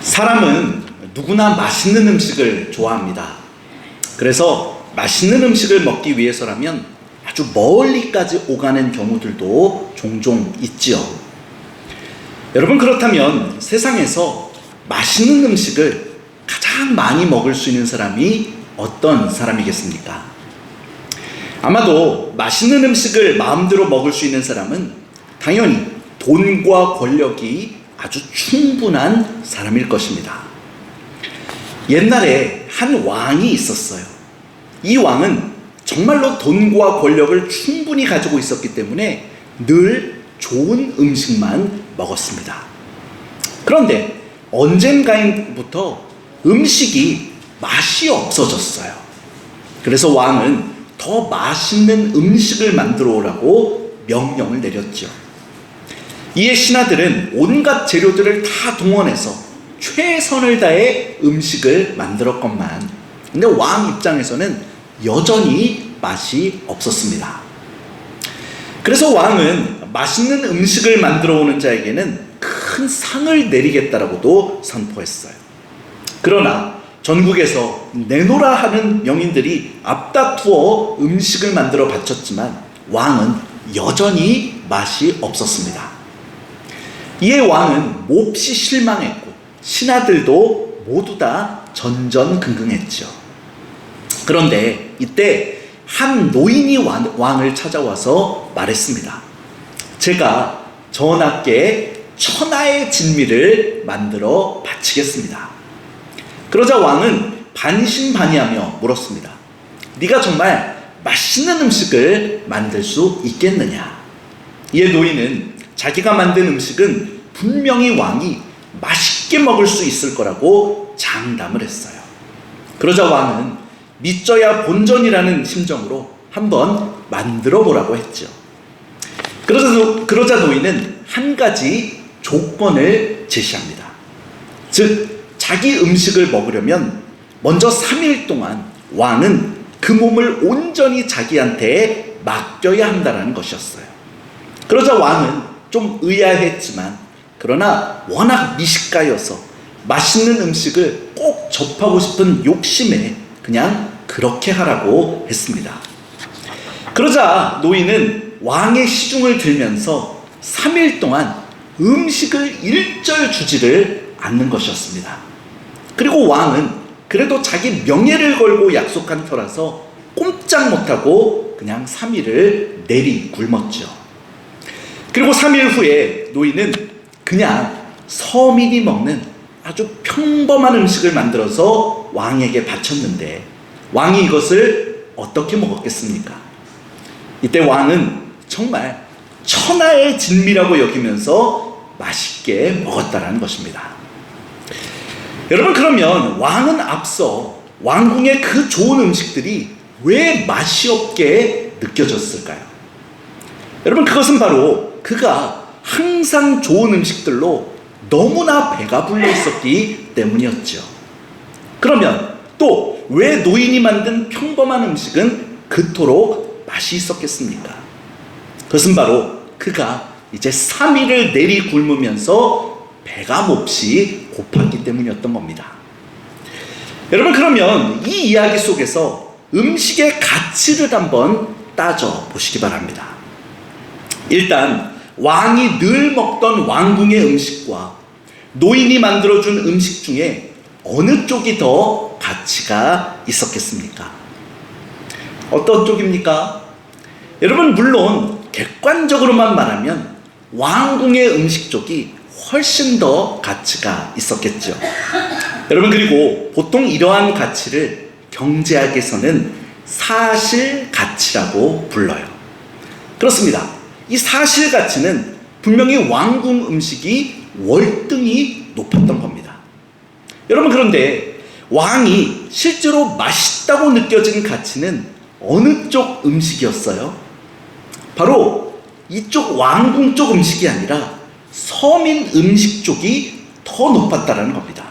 사람은 누구나 맛있는 음식을 좋아합니다. 그래서 맛있는 음식을 먹기 위해서라면 아주 멀리까지 오가는 경우들도 종종 있지요. 여러분, 그렇다면 세상에서 맛있는 음식을 가장 많이 먹을 수 있는 사람이 어떤 사람이겠습니까? 아마도 맛있는 음식을 마음대로 먹을 수 있는 사람은 당연히 돈과 권력이 아주 충분한 사람일 것입니다. 옛날에 한 왕이 있었어요. 이 왕은 정말로 돈과 권력을 충분히 가지고 있었기 때문에 늘 좋은 음식만 먹었습니다. 그런데 언젠가부터 음식이 맛이 없어졌어요. 그래서 왕은 더 맛있는 음식을 만들어 오라고 명령을 내렸죠. 이에 신하들은 온갖 재료들을 다 동원해서 최선을 다해 음식을 만들었건만, 근데 왕 입장에서는 여전히 맛이 없었습니다. 그래서 왕은 맛있는 음식을 만들어 오는 자에게는 큰 상을 내리겠다라고도 선포했어요. 그러나 전국에서 내노라 하는 명인들이 앞다투어 음식을 만들어 바쳤지만 왕은 여전히 맛이 없었습니다. 이에 왕은 몹시 실망했고 신하들도 모두 다 전전긍긍했죠. 그런데 이때 한 노인이 왕을 찾아와서 말했습니다. 제가 전하께 천하의 진미를 만들어 바치겠습니다. 그러자 왕은 반신반의하며 물었습니다. 네가 정말 맛있는 음식을 만들 수 있겠느냐? 이에 노인은 자기가 만든 음식은 분명히 왕이 맛있게 먹을 수 있을 거라고 장담을 했어요. 그러자 왕은 믿져야 본전이라는 심정으로 한번 만들어 보라고 했죠. 그러자 노인은 한 가지 조건을 제시합니다. 즉, 자기 음식을 먹으려면 먼저 3일 동안 왕은 그 몸을 온전히 자기한테 맡겨야 한다는 것이었어요. 그러자 왕은 좀 의아했지만 그러나 워낙 미식가여서 맛있는 음식을 꼭 접하고 싶은 욕심에 그냥 그렇게 하라고 했습니다. 그러자 노인은 왕의 시중을 들면서 3일 동안 음식을 일절 주지를 않는 것이었습니다. 그리고 왕은 그래도 자기 명예를 걸고 약속한 터라서 꼼짝 못하고 그냥 3일을 내리 굶었죠. 그리고 3일 후에 노인은 그냥 서민이 먹는 아주 평범한 음식을 만들어서 왕에게 바쳤는데 왕이 이것을 어떻게 먹었겠습니까? 이때 왕은 정말 천하의 진미라고 여기면서 맛있게 먹었다라는 것입니다. 여러분, 그러면 왕은 앞서 왕궁의 그 좋은 음식들이 왜 맛이 없게 느껴졌을까요? 여러분, 그것은 바로 그가 항상 좋은 음식들로 너무나 배가 불러 있었기 때문이었죠. 그러면 또 왜 노인이 만든 평범한 음식은 그토록 맛이 있었겠습니까? 그것은 바로 그가 이제 3일을 내리 굶으면서 배가 몹시 고팠기 때문이었던 겁니다. 여러분, 그러면 이 이야기 속에서 음식의 가치를 한번 따져 보시기 바랍니다. 일단 왕이 늘 먹던 왕궁의 음식과 노인이 만들어준 음식 중에 어느 쪽이 더 가치가 있었겠습니까? 어떤 쪽입니까? 여러분, 물론 객관적으로만 말하면 왕궁의 음식 쪽이 훨씬 더 가치가 있었겠죠. 여러분, 그리고 보통 이러한 가치를 경제학에서는 사실 가치라고 불러요. 그렇습니다. 이 사실 가치는 분명히 왕궁 음식이 월등히 높았던 겁니다. 여러분, 그런데 왕이 실제로 맛있다고 느껴진 가치는 어느 쪽 음식이었어요? 바로 이쪽 왕궁 쪽 음식이 아니라 서민 음식 쪽이 더 높았다는 겁니다.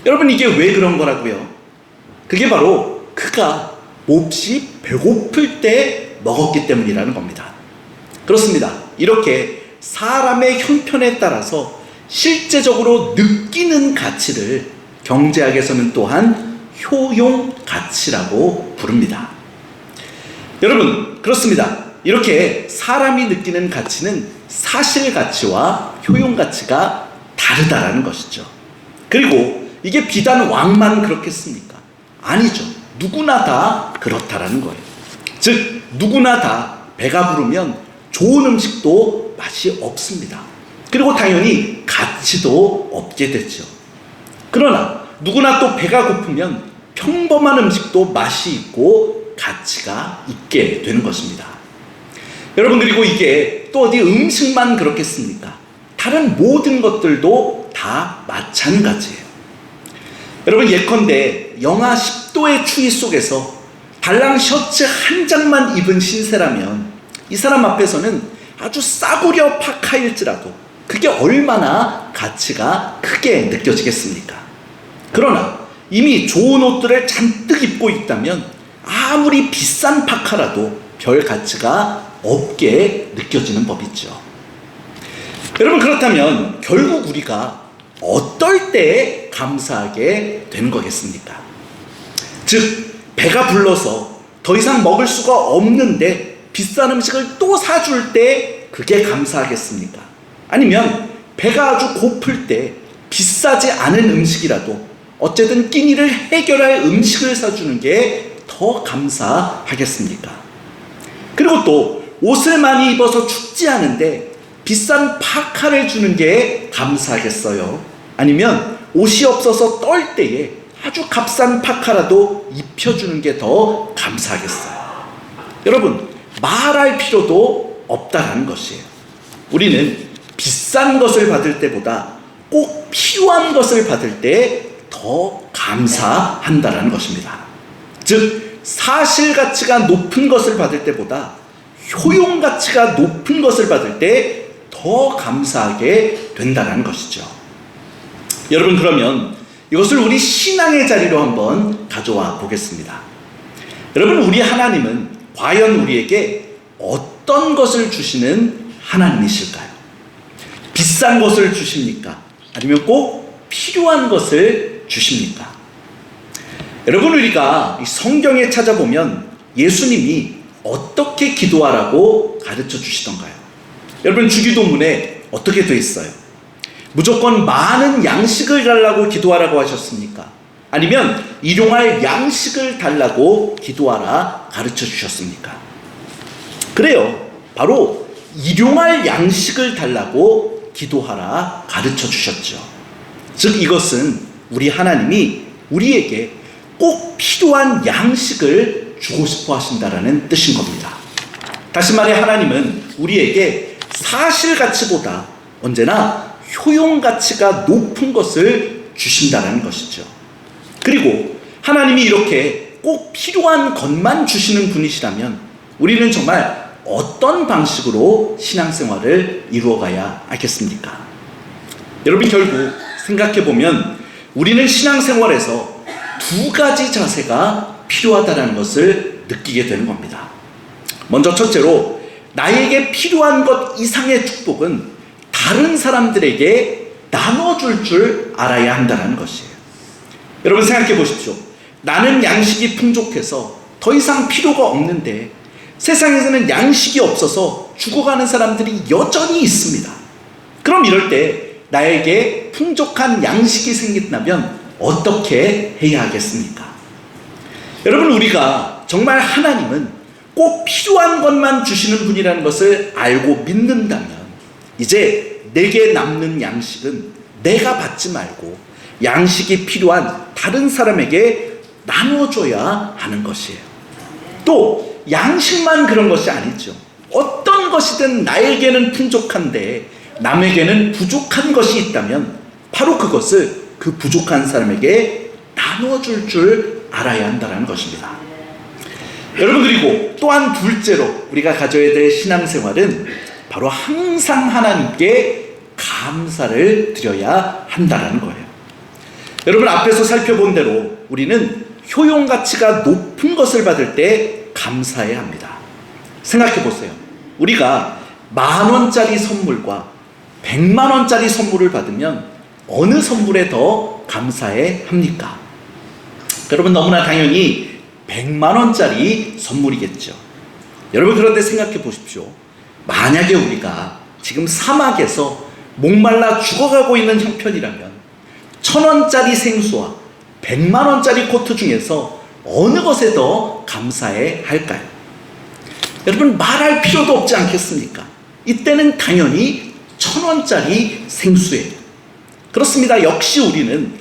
여러분, 이게 왜 그런 거라고요? 그게 바로 그가 몹시 배고플 때 먹었기 때문이라는 겁니다. 그렇습니다. 이렇게 사람의 형편에 따라서 실제적으로 느끼는 가치를 경제학에서는 또한 효용 가치라고 부릅니다. 여러분, 그렇습니다. 이렇게 사람이 느끼는 가치는 사실 가치와 효용 가치가 다르다라는 것이죠. 그리고 이게 비단 왕만 그렇겠습니까? 아니죠. 누구나 다 그렇다라는 거예요. 즉, 누구나 다 배가 부르면 좋은 음식도 맛이 없습니다. 그리고 당연히 가치도 없게 되죠. 그러나 누구나 또 배가 고프면 평범한 음식도 맛이 있고 가치가 있게 되는 것입니다. 여러분, 그리고 이게 또 어디 음식만 그렇겠습니까? 다른 모든 것들도 다 마찬가지예요. 여러분, 예컨대 영하 10도의 추위 속에서 달랑 셔츠 한 장만 입은 신세라면 이 사람 앞에서는 아주 싸구려 파카일지라도 그게 얼마나 가치가 크게 느껴지겠습니까? 그러나 이미 좋은 옷들을 잔뜩 입고 있다면 아무리 비싼 파카라도 별 가치가 없게 느껴지는 법이죠. 여러분, 그렇다면 결국 우리가 어떨 때 감사하게 되는 거겠습니까? 즉, 배가 불러서 더 이상 먹을 수가 없는데 비싼 음식을 또 사줄 때 그게 감사하겠습니까? 아니면 배가 아주 고플 때 비싸지 않은 음식이라도 어쨌든 끼니를 해결할 음식을 사주는 게 더 감사하겠습니까? 그리고 또 옷을 많이 입어서 춥지 않은데 비싼 파카를 주는 게 감사하겠어요? 아니면 옷이 없어서 떨 때에 아주 값싼 파카라도 입혀주는 게 더 감사하겠어요? 여러분, 말할 필요도 없다라는 것이에요. 우리는 비싼 것을 받을 때보다 꼭 필요한 것을 받을 때 더 감사한다라는 것입니다. 즉, 사실 가치가 높은 것을 받을 때보다 효용 가치가 높은 것을 받을 때 더 감사하게 된다는 것이죠. 여러분, 그러면 이것을 우리 신앙의 자리로 한번 가져와 보겠습니다. 여러분, 우리 하나님은 과연 우리에게 어떤 것을 주시는 하나님이실까요? 비싼 것을 주십니까? 아니면 꼭 필요한 것을 주십니까? 여러분, 우리가 성경에 찾아보면 예수님이 어떻게 기도하라고 가르쳐 주시던가요? 여러분, 주기도문에 어떻게 되어 있어요? 무조건 많은 양식을 달라고 기도하라고 하셨습니까? 아니면 일용할 양식을 달라고 기도하라 가르쳐 주셨습니까? 그래요. 바로 일용할 양식을 달라고 기도하라 가르쳐 주셨죠. 즉, 이것은 우리 하나님이 우리에게 꼭 필요한 양식을 주고 싶어 하신다라는 뜻인 겁니다. 다시 말해, 하나님은 우리에게 사실 가치보다 언제나 효용 가치가 높은 것을 주신다는 것이죠. 그리고 하나님이 이렇게 꼭 필요한 것만 주시는 분이시라면 우리는 정말 어떤 방식으로 신앙생활을 이루어가야 하겠습니까? 여러분, 결국 생각해보면 우리는 신앙생활에서 두 가지 자세가 필요하다는 것을 느끼게 되는 겁니다. 먼저 첫째로, 나에게 필요한 것 이상의 축복은 다른 사람들에게 나눠줄 줄 알아야 한다는 것이에요. 여러분, 생각해 보십시오. 나는 양식이 풍족해서 더 이상 필요가 없는데 세상에서는 양식이 없어서 죽어가는 사람들이 여전히 있습니다. 그럼 이럴 때 나에게 풍족한 양식이 생긴다면 어떻게 해야 하겠습니까? 여러분, 우리가 정말 하나님은 꼭 필요한 것만 주시는 분이라는 것을 알고 믿는다면 이제 내게 남는 양식은 내가 받지 말고 양식이 필요한 다른 사람에게 나눠줘야 하는 것이에요. 또 양식만 그런 것이 아니죠. 어떤 것이든 나에게는 풍족한데 남에게는 부족한 것이 있다면 바로 그것을 그 부족한 사람에게 나눠줄 줄 알아야 한다는 것입니다. 여러분, 그리고 또한 둘째로 우리가 가져야 될 신앙생활은 바로 항상 하나님께 감사를 드려야 한다는 거예요. 여러분, 앞에서 살펴본 대로 우리는 효용 가치가 높은 것을 받을 때 감사해야 합니다. 생각해 보세요. 우리가 10,000원짜리 선물과 100만 원짜리 선물을 받으면 어느 선물에 더 감사해 합니까? 여러분, 너무나 당연히 100만 원짜리 선물이겠죠. 여러분, 그런데 생각해 보십시오. 만약에 우리가 지금 사막에서 목말라 죽어가고 있는 형편이라면 1,000원짜리 생수와 100만 원짜리 코트 중에서 어느 것에 더 감사해 할까요? 여러분, 말할 필요도 없지 않겠습니까? 이때는 당연히 1,000원짜리 생수예요. 그렇습니다. 역시 우리는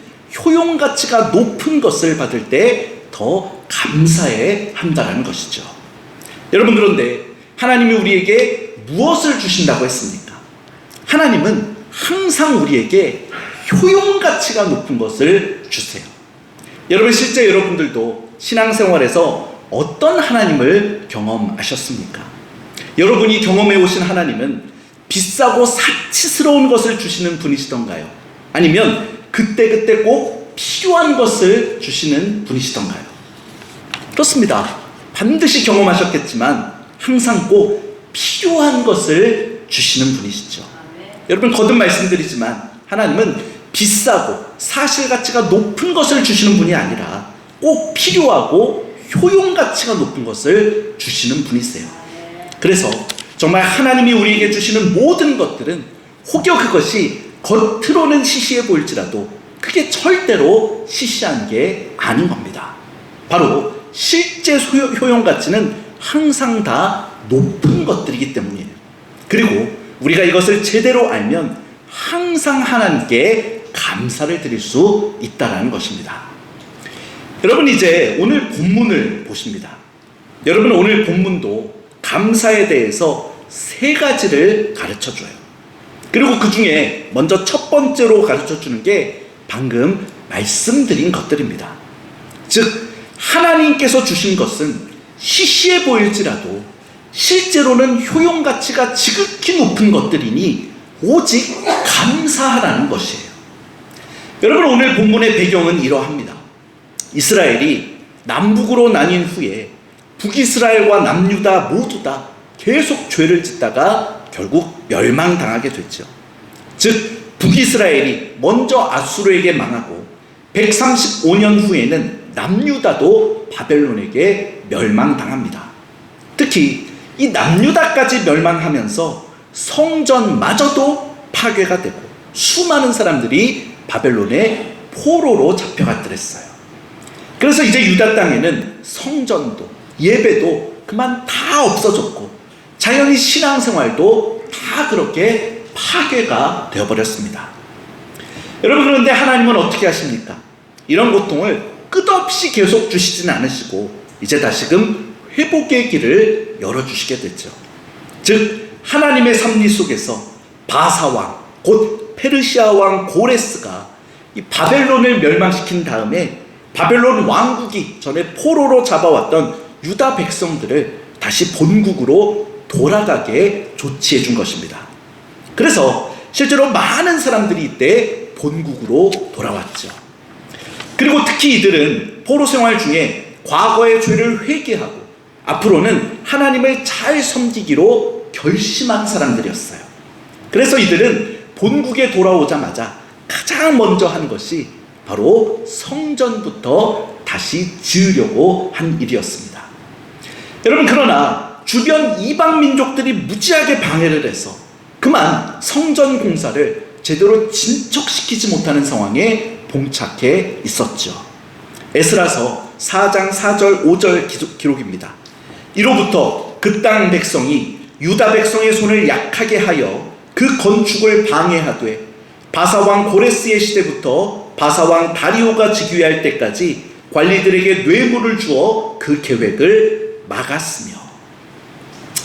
효용 가치가 높은 것을 받을 때 더 감사해 한다는 것이죠. 여러분, 그런데 하나님이 우리에게 무엇을 주신다고 했습니까? 하나님은 항상 우리에게 효용 가치가 높은 것을 주세요. 여러분, 실제 여러분들도 신앙생활에서 어떤 하나님을 경험하셨습니까? 여러분이 경험해 오신 하나님은 비싸고 사치스러운 것을 주시는 분이시던가요? 아니면 그때그때 꼭 필요한 것을 주시는 분이시던가요? 그렇습니다. 반드시 경험하셨겠지만 항상 꼭 필요한 것을 주시는 분이시죠. 여러분, 거듭 말씀드리지만 하나님은 비싸고 사실가치가 높은 것을 주시는 분이 아니라 꼭 필요하고 효용가치가 높은 것을 주시는 분이세요. 그래서 정말 하나님이 우리에게 주시는 모든 것들은 혹여 그것이 겉으로는 시시해 보일지라도 그게 절대로 시시한 게 아닌 겁니다. 바로 실제 효용가치는 항상 다 높은 것들이기 때문이에요. 그리고 우리가 이것을 제대로 알면 항상 하나님께 감사를 드릴 수 있다는 것입니다. 여러분, 이제 오늘 본문을 보십니다. 여러분, 오늘 본문도 감사에 대해서 3가지를 가르쳐줘요. 그리고 그 중에 먼저 첫 번째로 가르쳐주는 게 방금 말씀드린 것들입니다. 즉, 하나님께서 주신 것은 시시해 보일지라도 실제로는 효용가치가 지극히 높은 것들이니 오직 감사하라는 것이에요. 여러분, 오늘 본문의 배경은 이러합니다. 이스라엘이 남북으로 나뉜 후에 북이스라엘과 남유다 모두 다 계속 죄를 짓다가 결국 멸망당하게 됐죠. 즉, 북이스라엘이 먼저 아수르에게 망하고 135년 후에는 남유다도 바벨론에게 멸망당합니다. 특히 이 남유다까지 멸망하면서 성전마저도 파괴가 되고 수많은 사람들이 바벨론의 포로로 잡혀갔더랬어요. 그래서 이제 유다 땅에는 성전도 예배도 그만 다 없어졌고 자연히 신앙생활도 다 그렇게 파괴가 되어버렸습니다. 여러분, 그런데 하나님은 어떻게 하십니까? 이런 고통을 끝없이 계속 주시지는 않으시고 이제 다시금 회복의 길을 열어주시게 됐죠. 즉, 하나님의 섭리 속에서 바사왕, 곧 페르시아 왕 고레스가 이 바벨론을 멸망시킨 다음에 바벨론 왕국이 전에 포로로 잡아왔던 유다 백성들을 다시 본국으로 돌아가게 조치해 준 것입니다. 그래서 실제로 많은 사람들이 이때 본국으로 돌아왔죠. 그리고 특히 이들은 포로 생활 중에 과거의 죄를 회개하고 앞으로는 하나님을 잘 섬기기로 결심한 사람들이었어요. 그래서 이들은 본국에 돌아오자마자 가장 먼저 한 것이 바로 성전부터 다시 지으려고 한 일이었습니다. 여러분, 그러나 주변 이방 민족들이 무지하게 방해를 해서 그만 성전 공사를 제대로 진척시키지 못하는 상황에 봉착해 있었죠. 에스라서 4장 4절 5절 기록입니다. 이로부터 그 땅 백성이 유다 백성의 손을 약하게 하여 그 건축을 방해하되 바사왕 고레스의 시대부터 바사왕 다리오가 즉위할 때까지 관리들에게 뇌물을 주어 그 계획을 막았으며,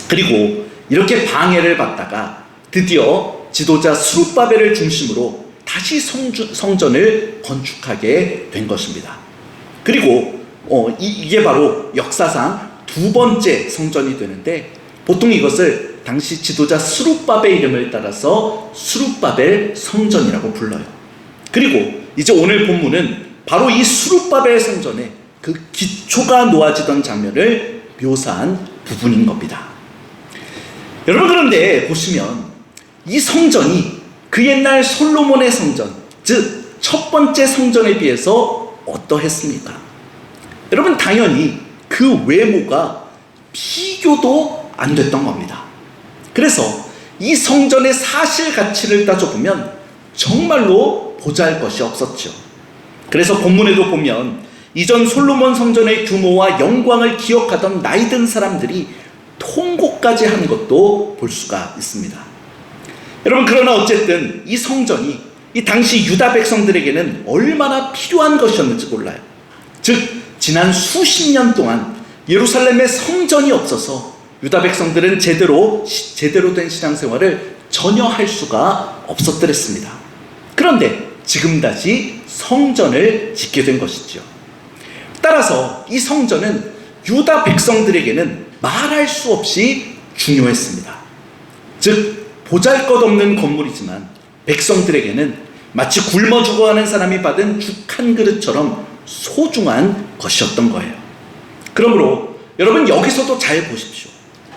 그리고 이렇게 방해를 받다가 드디어 지도자 스룹바벨을 중심으로 다시 성전을 건축하게 된 것입니다. 그리고 이게 바로 역사상 2번째 성전이 되는데 보통 이것을 당시 지도자 스룹바벨 이름을 따라서 스룹바벨 성전이라고 불러요. 그리고 이제 오늘 본문은 바로 이 스룹바벨 성전의 그 기초가 놓아지던 장면을 묘사한 부분인 겁니다. 여러분, 그런데 보시면 이 성전이 그 옛날 솔로몬의 성전, 즉 첫 번째 성전에 비해서 어떠했습니까? 여러분, 당연히 그 외모가 비교도 안 됐던 겁니다. 그래서 이 성전의 사실 가치를 따져보면 정말로 보잘것이 없었죠. 그래서 본문에도 보면 이전 솔로몬 성전의 규모와 영광을 기억하던 나이든 사람들이 통곡까지 한 것도 볼 수가 있습니다. 여러분, 그러나 어쨌든 이 성전이 이 당시 유다 백성들에게는 얼마나 필요한 것이었는지 몰라요. 즉 지난 수십 년 동안 예루살렘에 성전이 없어서 유다 백성들은 제대로 된 신앙생활을 전혀 할 수가 없었더랬습니다. 그런데 지금 다시 성전을 짓게 된 것이죠. 따라서 이 성전은 유다 백성들에게는 말할 수 없이 중요했습니다. 즉 보잘것없는 건물이지만 백성들에게는 마치 굶어 죽어가는 사람이 받은 죽 한 그릇처럼 소중한 것이었던 거예요. 그러므로 여러분, 여기서도 잘 보십시오.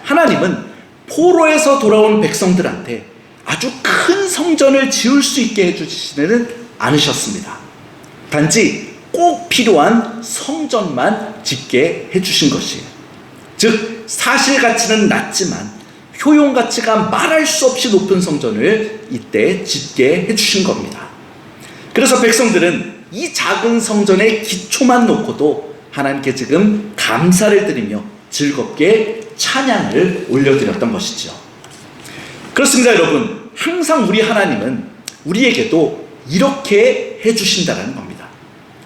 하나님은 포로에서 돌아온 백성들한테 아주 큰 성전을 지을 수 있게 해주시지는 않으셨습니다. 단지 꼭 필요한 성전만 짓게 해주신 것이에요. 즉 사실 가치는 낮지만 효용 가치가 말할 수 없이 높은 성전을 이때 짓게 해주신 겁니다. 그래서 백성들은 이 작은 성전의 기초만 놓고도 하나님께 지금 감사를 드리며 즐겁게 찬양을 올려드렸던 것이죠. 그렇습니다, 여러분. 항상 우리 하나님은 우리에게도 이렇게 해주신다는 겁니다.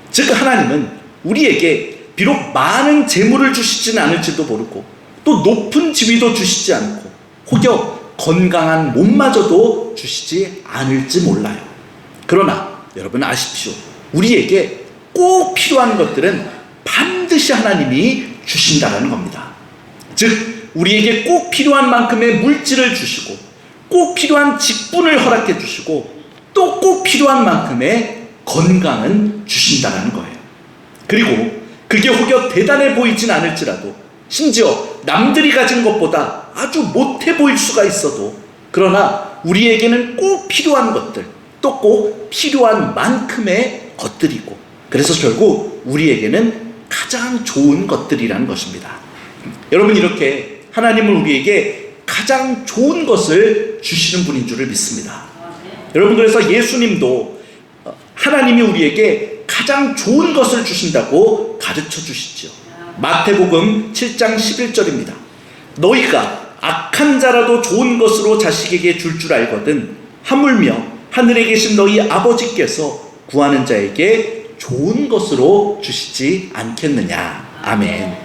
즉 하나님은 우리에게 비록 많은 재물을 주시지는 않을지도 모르고 또 높은 지위도 주시지 않고 혹여 건강한 몸마저도 주시지 않을지 몰라요. 그러나 여러분 아십시오. 우리에게 꼭 필요한 것들은 반드시 하나님이 주신다는 겁니다. 즉 우리에게 꼭 필요한 만큼의 물질을 주시고 꼭 필요한 직분을 허락해 주시고 또 꼭 필요한 만큼의 건강은 주신다는 거예요. 그리고 그게 혹여 대단해 보이진 않을지라도 심지어 남들이 가진 것보다 아주 못해 보일 수가 있어도 그러나 우리에게는 꼭 필요한 것들 또 꼭 필요한 만큼의 것들이고 그래서 결국 우리에게는 가장 좋은 것들이라는 것입니다. 여러분 이렇게 하나님은 우리에게 가장 좋은 것을 주시는 분인 줄을 믿습니다. 여러분 그래서 예수님도 하나님이 우리에게 가장 좋은 것을 주신다고 가르쳐 주시죠. 마태복음 7장 11절입니다. 너희가 악한 자라도 좋은 것으로 자식에게 줄 알거든 하물며 하늘에 계신 너희 아버지께서 구하는 자에게 좋은 것으로 주시지 않겠느냐. 아멘.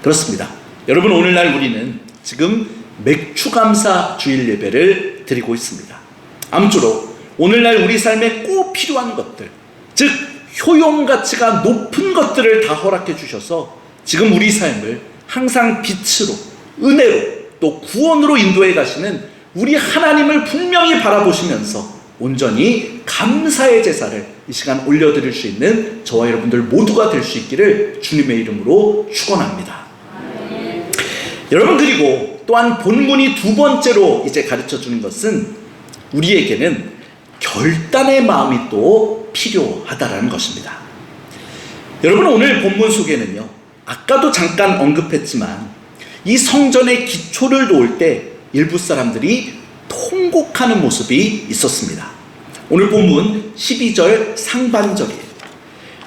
그렇습니다. 여러분 오늘날 우리는 지금 맥추감사 주일 예배를 드리고 있습니다. 아무쪼록 오늘날 우리 삶에 꼭 필요한 것들 즉 효용가치가 높은 것들을 다 허락해 주셔서 지금 우리 삶을 항상 빛으로 은혜로 또 구원으로 인도해 가시는 우리 하나님을 분명히 바라보시면서 온전히 감사의 제사를 이 시간 올려드릴 수 있는 저와 여러분들 모두가 될 수 있기를 주님의 이름으로 축원합니다. 여러분 그리고 또한 본문이 두 번째로 이제 가르쳐 주는 것은 우리에게는 결단의 마음이 또 필요하다라는 것입니다. 여러분 오늘 본문 속에는요 아까도 잠깐 언급했지만 이 성전의 기초를 놓을 때 일부 사람들이 통곡하는 모습이 있었습니다. 오늘 본문 12절 상반절이에요.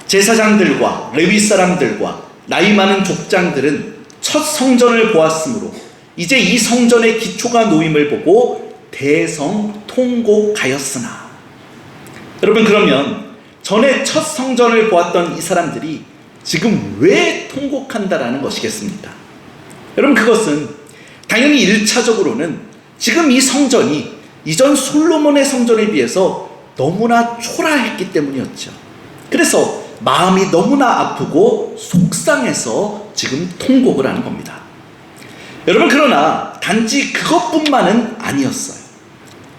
제사장들과 레위 사람들과 나이 많은 족장들은 첫 성전을 보았으므로 이제 이 성전의 기초가 놓임을 보고 대성 통곡하였으나. 여러분 그러면 전에 첫 성전을 보았던 이 사람들이 지금 왜 통곡한다라는 것이겠습니까? 여러분 그것은 당연히 1차적으로는 지금 이 성전이 이전 솔로몬의 성전에 비해서 너무나 초라했기 때문이었죠. 그래서 마음이 너무나 아프고 속상해서 지금 통곡을 하는 겁니다. 여러분 그러나 단지 그것뿐만은 아니었어요.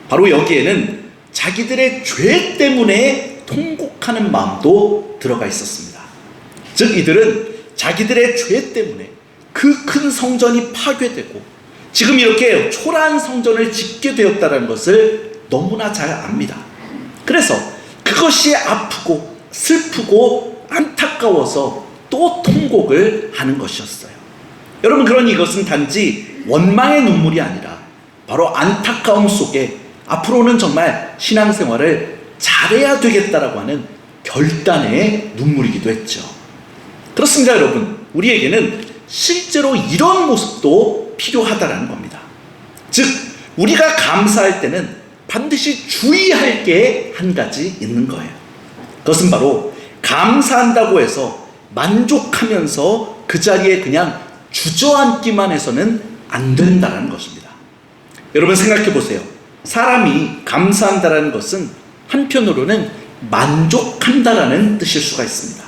바로 여기에는 자기들의 죄 때문에 통곡하는 마음도 들어가 있었습니다. 즉 이들은 자기들의 죄 때문에 그 큰 성전이 파괴되고 지금 이렇게 초라한 성전을 짓게 되었다는 것을 너무나 잘 압니다. 그래서 그것이 아프고 슬프고 안타까워서 또 통곡을 하는 것이었어요. 여러분, 그러니 이것은 단지 원망의 눈물이 아니라 바로 안타까움 속에 앞으로는 정말 신앙생활을 잘해야 되겠다라고 하는 결단의 눈물이기도 했죠. 그렇습니다, 여러분. 우리에게는 실제로 이런 모습도 필요하다라는 겁니다. 즉, 우리가 감사할 때는 반드시 주의할 게 한 가지 있는 거예요. 그것은 바로 감사한다고 해서 만족하면서 그 자리에 그냥 주저앉기만 해서는 안 된다는 것입니다. 여러분, 생각해 보세요. 사람이 감사한다는 것은 한편으로는 만족한다라는 뜻일 수가 있습니다.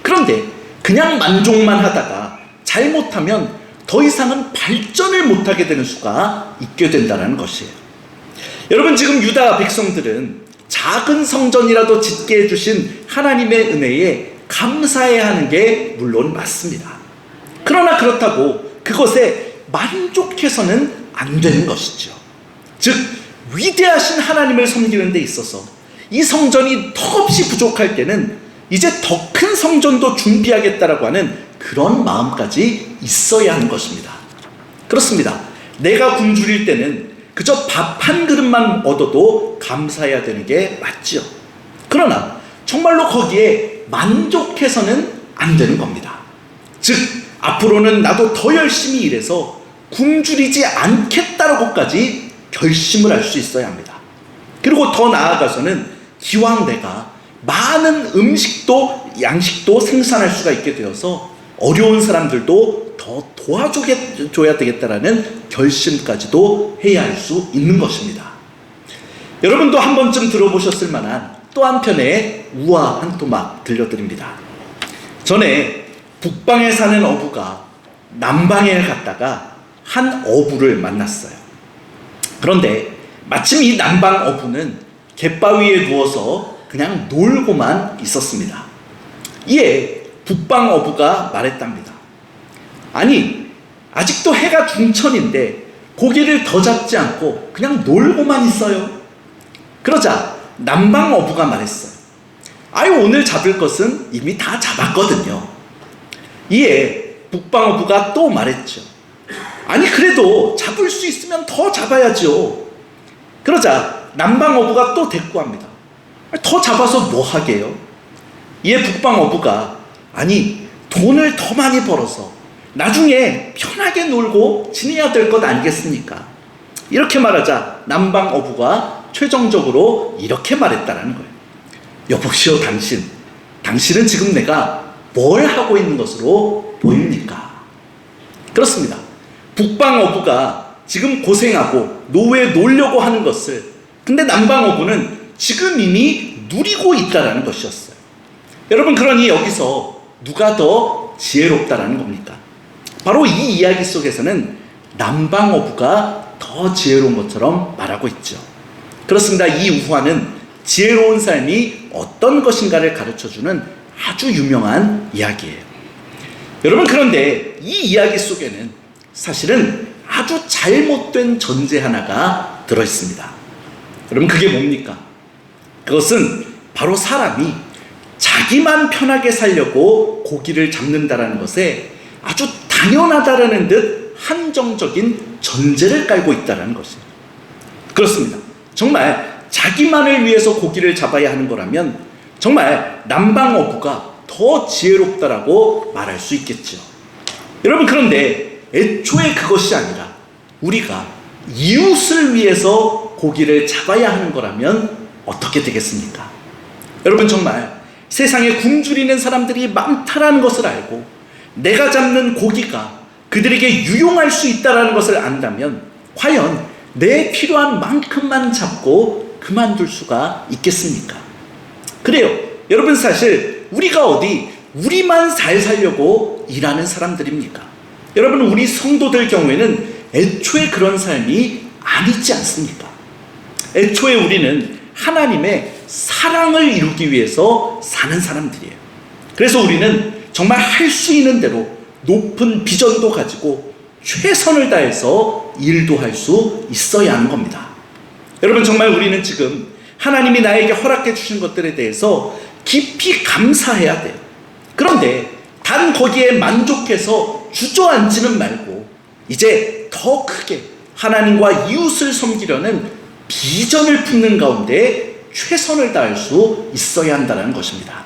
그런데 그냥 만족만 하다가 잘못하면 더 이상은 발전을 못하게 되는 수가 있게 된다는 것이에요. 여러분, 지금 유다 백성들은 작은 성전이라도 짓게 해주신 하나님의 은혜에 감사해야 하는 게 물론 맞습니다. 그러나 그렇다고 그것에 만족해서는 안 되는 것이죠. 즉, 위대하신 하나님을 섬기는 데 있어서 이 성전이 턱없이 부족할 때는 이제 더 큰 성전도 준비하겠다라고 하는 그런 마음까지 있어야 하는 것입니다. 그렇습니다. 내가 굶주릴 때는 그저 밥 한 그릇만 얻어도 감사해야 되는 게 맞죠. 그러나 정말로 거기에 만족해서는 안 되는 겁니다. 즉, 앞으로는 나도 더 열심히 일해서 굶주리지 않겠다라고까지 결심을 할 수 있어야 합니다. 그리고 더 나아가서는 기왕 내가 많은 음식도 양식도 생산할 수가 있게 되어서 어려운 사람들도 더 도와줘야 되겠다라는 결심까지도 해야 할 수 있는 것입니다. 여러분도 한 번쯤 들어보셨을 만한 또 한편의 우화 한 토막 들려드립니다. 전에 북방에 사는 어부가 남방에 갔다가 한 어부를 만났어요. 그런데 마침 이 남방 어부는 갯바위에 누워서 그냥 놀고만 있었습니다. 이에 북방 어부가 말했답니다. 아니, 아직도 해가 중천인데 고기를 더 잡지 않고 그냥 놀고만 있어요. 그러자 남방 어부가 말했어요. 아유, 오늘 잡을 것은 이미 다 잡았거든요. 이에 북방 어부가 또 말했죠. 아니, 그래도 잡을 수 있으면 더 잡아야죠. 그러자 남방 어부가 또 대꾸합니다. 더 잡아서 뭐 하게요? 이에 북방 어부가 아니, 돈을 더 많이 벌어서 나중에 편하게 놀고 지내야 될 것 아니겠습니까? 이렇게 말하자 남방 어부가 최종적으로 이렇게 말했다는 거예요. 여보시오, 당신은 지금 내가 뭘 하고 있는 것으로 보입니까? 그렇습니다. 북방 어부가 지금 고생하고 노후에 놀려고 하는 것을 근데 남방 어부는 지금 이미 누리고 있다는 것이었어요. 여러분, 그러니 여기서 누가 더 지혜롭다라는 겁니까? 바로 이 이야기 속에서는 남방 어부가 더 지혜로운 것처럼 말하고 있죠. 그렇습니다. 이 우화는 지혜로운 삶이 어떤 것인가를 가르쳐주는 아주 유명한 이야기예요. 여러분, 그런데 이 이야기 속에는 사실은 아주 잘못된 전제 하나가 들어있습니다. 여러분, 그게 뭡니까? 그것은 바로 사람이 자기만 편하게 살려고 고기를 잡는다라는 것에 아주 당연하다라는 듯 한정적인 전제를 깔고 있다는 것입니다. 그렇습니다. 정말 자기만을 위해서 고기를 잡아야 하는 거라면 정말 남방 어부가 더 지혜롭다라고 말할 수 있겠죠. 여러분, 그런데 애초에 그것이 아니라 우리가 이웃을 위해서 고기를 잡아야 하는 거라면 어떻게 되겠습니까? 여러분, 정말 세상에 굶주리는 사람들이 많다라는 것을 알고 내가 잡는 고기가 그들에게 유용할 수 있다는 것을 안다면 과연 내 필요한 만큼만 잡고 그만둘 수가 있겠습니까? 그래요. 여러분, 사실 우리가 어디 우리만 잘 살려고 일하는 사람들입니까? 여러분, 우리 성도들 경우에는 애초에 그런 삶이 아니지 않습니까? 애초에 우리는 하나님의 사랑을 이루기 위해서 사는 사람들이에요. 그래서 우리는 정말 할 수 있는 대로 높은 비전도 가지고 최선을 다해서 일도 할 수 있어야 하는 겁니다. 여러분, 정말 우리는 지금 하나님이 나에게 허락해 주신 것들에 대해서 깊이 감사해야 돼요. 그런데 단 거기에 만족해서 주저앉지는 말고 이제 더 크게 하나님과 이웃을 섬기려는 비전을 품는 가운데 최선을 다할 수 있어야 한다는 것입니다.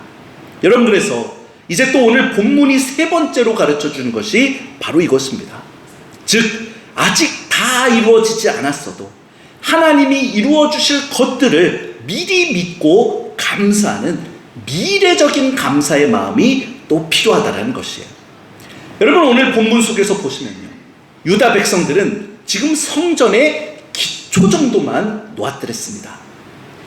여러분, 그래서 이제 또 오늘 본문이 세 번째로 가르쳐 주는 것이 바로 이것입니다. 즉, 아직 다 이루어지지 않았어도 하나님이 이루어 주실 것들을 미리 믿고 감사하는 미래적인 감사의 마음이 또 필요하다는 것이에요. 여러분, 오늘 본문 속에서 보시면요, 유다 백성들은 지금 성전의 기초 정도만 놓았더랬습니다.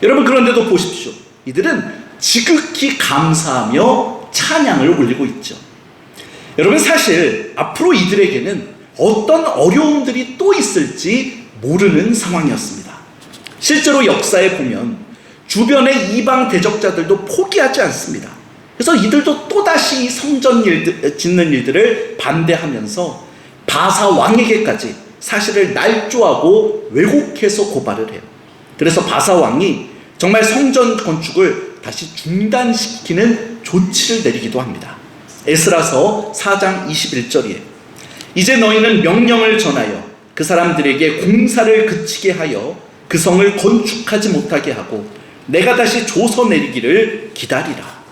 여러분, 그런데도 보십시오. 이들은 지극히 감사하며 찬양을 올리고 있죠. 여러분, 사실 앞으로 이들에게는 어떤 어려움들이 또 있을지 모르는 상황이었습니다. 실제로 역사에 보면 주변의 이방 대적자들도 포기하지 않습니다. 그래서 이들도 또다시 이 성전 짓는 일들을 반대하면서 바사 왕에게까지 사실을 날조하고 왜곡해서 고발을 해요. 그래서 바사 왕이 정말 성전 건축을 다시 중단시키는 조치를 내리기도 합니다. 에스라서 4장 21절이에요. 이제 너희는 명령을 전하여 그 사람들에게 공사를 그치게 하여 그 성을 건축하지 못하게 하고 내가 다시 조서 내리기를 기다리라.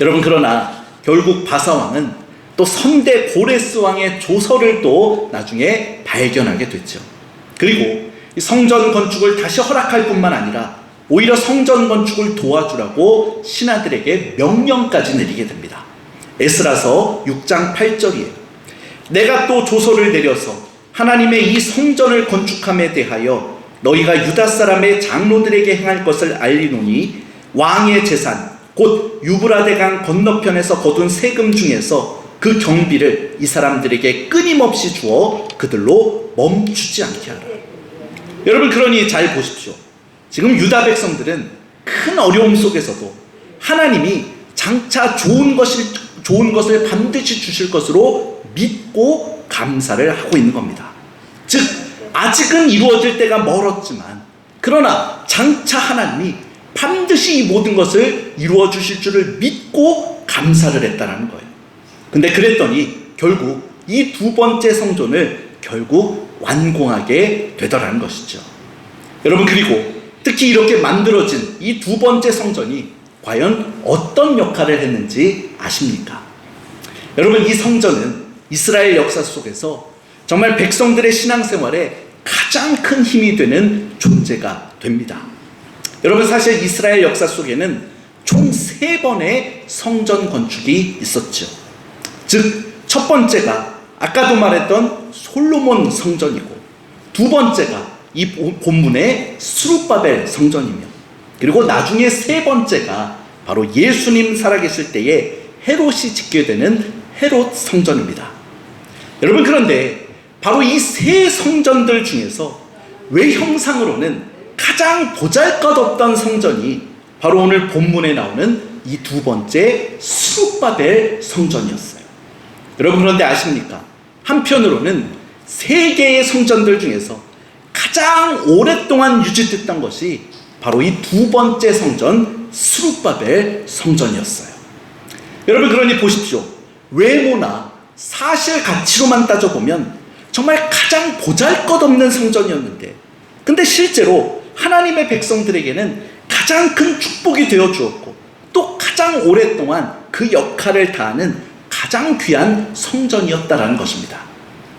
여러분, 그러나 결국 바사 왕은 또 선대 고레스 왕의 조서를 또 나중에 발견하게 됐죠. 그리고 이 성전 건축을 다시 허락할 뿐만 아니라 오히려 성전 건축을 도와주라고 신하들에게 명령까지 내리게 됩니다. 에스라서 6장 8절이에요. 내가 또 조서를 내려서 하나님의 이 성전을 건축함에 대하여 너희가 유다 사람의 장로들에게 행할 것을 알리노니 왕의 재산 곧 유브라데강 건너편에서 거둔 세금 중에서 그 경비를 이 사람들에게 끊임없이 주어 그들로 멈추지 않게 하라. 여러분, 그러니 잘 보십시오. 지금 유다 백성들은 큰 어려움 속에서도 하나님이 장차 좋은 것을 반드시 주실 것으로 믿고 감사를 하고 있는 겁니다. 즉, 아직은 이루어질 때가 멀었지만 그러나 장차 하나님이 반드시 이 모든 것을 이루어 주실 줄을 믿고 감사를 했다는 거예요. 근데 그랬더니 결국 이 두 번째 성전을 결국 완공하게 되더라는 것이죠. 여러분, 그리고 특히 이렇게 만들어진 이 두 번째 성전이 과연 어떤 역할을 했는지 아십니까? 여러분, 이 성전은 이스라엘 역사 속에서 정말 백성들의 신앙생활에 가장 큰 힘이 되는 존재가 됩니다. 여러분, 사실 이스라엘 역사 속에는 총 3번의 성전 건축이 있었죠. 즉, 첫 번째가 아까도 말했던 솔로몬 성전이고, 두 번째가 이 본문의 스룹바벨 성전이며, 그리고 나중에 세 번째가 바로 예수님 살아계실 때에 헤롯이 짓게 되는 헤롯 성전입니다. 여러분, 그런데 바로 이 세 성전들 중에서 외형상으로는 가장 보잘것없던 성전이 바로 오늘 본문에 나오는 이 두 번째 스룹바벨 성전이었어요. 여러분, 그런데 아십니까? 한편으로는 세 개의 성전들 중에서 가장 오랫동안 유지됐던 것이 바로 이 두 번째 성전 스룹바벨 성전이었어요. 여러분, 그러니 보십시오. 외모나 사실 가치로만 따져보면 정말 가장 보잘것없는 성전이었는데, 근데 실제로 하나님의 백성들에게는 가장 큰 축복이 되어 주었고 또 가장 오랫동안 그 역할을 다하는 가장 귀한 성전이었다라는 것입니다.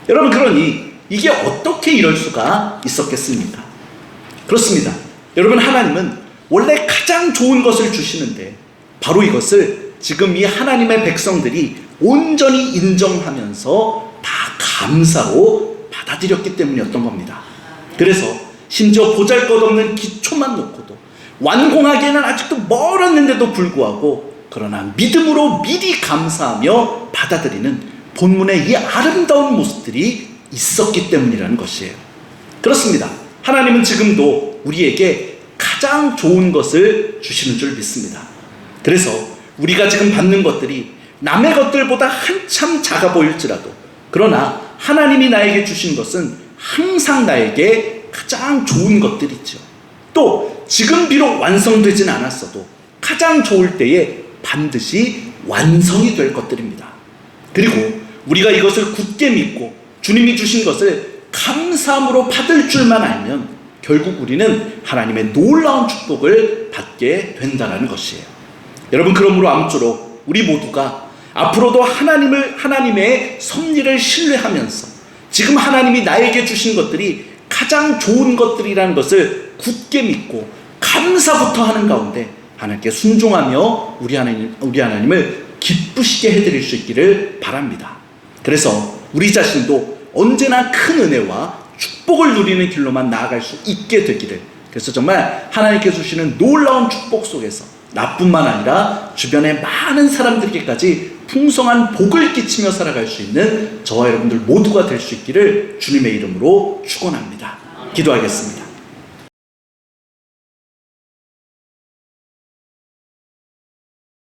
여러분, 그러니 이게 어떻게 이럴 수가 있었겠습니까? 그렇습니다. 여러분, 하나님은 원래 가장 좋은 것을 주시는데 바로 이것을 지금 이 하나님의 백성들이 온전히 인정하면서 다 감사로 받아들였기 때문이었던 겁니다. 그래서 심지어 보잘것없는 기초만 놓고도 완공하기에는 아직도 멀었는데도 불구하고 그러나 믿음으로 미리 감사하며 받아들이는 본문의 이 아름다운 모습들이 있었기 때문이라는 것이에요. 그렇습니다. 하나님은 지금도 우리에게 가장 좋은 것을 주시는 줄 믿습니다. 그래서 우리가 지금 받는 것들이 남의 것들보다 한참 작아 보일지라도 그러나 하나님이 나에게 주신 것은 항상 나에게 가장 좋은 것들이죠. 또 지금 비록 완성되진 않았어도 가장 좋을 때에 반드시 완성이 될 것들입니다. 그리고 우리가 이것을 굳게 믿고 주님이 주신 것을 감사함으로 받을 줄만 알면 결국 우리는 하나님의 놀라운 축복을 받게 된다는 것이에요. 여러분, 그러므로 아무쪼록 우리 모두가 앞으로도 하나님의 섭리를 신뢰하면서 지금 하나님이 나에게 주신 것들이 가장 좋은 것들이라는 것을 굳게 믿고 감사부터 하는 가운데 하나님께 순종하며 우리 하나님을 기쁘시게 해드릴 수 있기를 바랍니다. 그래서 우리 자신도 언제나 큰 은혜와 축복을 누리는 길로만 나아갈 수 있게 되기를, 그래서 정말 하나님께서 주시는 놀라운 축복 속에서 나뿐만 아니라 주변의 많은 사람들에게까지 풍성한 복을 끼치며 살아갈 수 있는 저와 여러분들 모두가 될 수 있기를 주님의 이름으로 축원합니다. 기도하겠습니다.